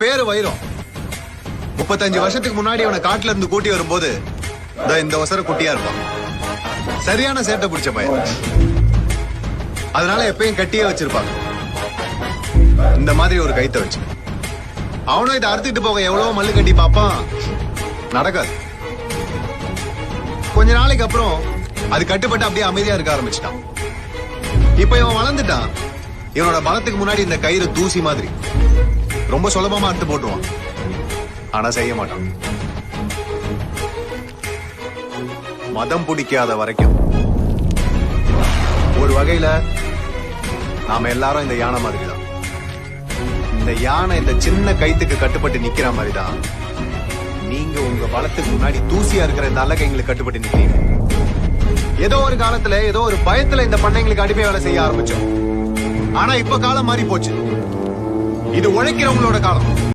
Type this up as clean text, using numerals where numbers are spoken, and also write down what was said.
பேரு வைரம். 35 வருஷத்துக்கு முன்னாடி அவனை காட்டுல இருந்து கூட்டி வரும்போது இந்த அவசர குட்டியா இருப்பான். சரியான சேட்டை பிடிச்ச பையன். அதனால எப்பயும் கட்டியே வச்சிருப்பாங்க. இந்த மாதிரி ஒரு கைத்த வச்சு அவனும் இதை அறுத்துட்டு போக எவ்வளவு மல்லு கட்டி பாப்பான். நடக்காது. கொஞ்ச நாளைக்கு அப்புறம் அது கட்டுப்பட்டு அப்படியே அமைதியா இருக்க ஆரம்பிச்சிட்டான். இப்ப இவன் வளர்ந்துட்டான். இவனோட பலத்துக்கு முன்னாடி இந்த கயிறு தூசி மாதிரி. ரொம்ப சுலபமா அறுத்து போட்டுவான். ஆனா செய்ய மாட்டான். மதம் பிடிக்காத வரைக்கும். ஒரு வகையில நாம எல்லாரும் இந்த யானை மாதிரி தான். இந்த யானை இந்த சின்ன கைத்துக்கு கட்டுப்பட்டு நிக்கிற மாதிரி தான் நீங்க உங்க பலத்துக்கு முன்னாடி தூசியா இருக்கிற இந்த அல்லக்கைங்களுக்கு கட்டுப்பட்டு நிக்கிறீங்க. ஏதோ ஒரு காலத்துல ஏதோ ஒரு பயத்துல இந்த பண்ணைங்களுக்கு அடிமை வேலை செய்ய ஆரம்பிச்சோம். ஆனா இப்ப காலம் மாறி போச்சு. இது உழைக்கிறவங்களோட காலம்.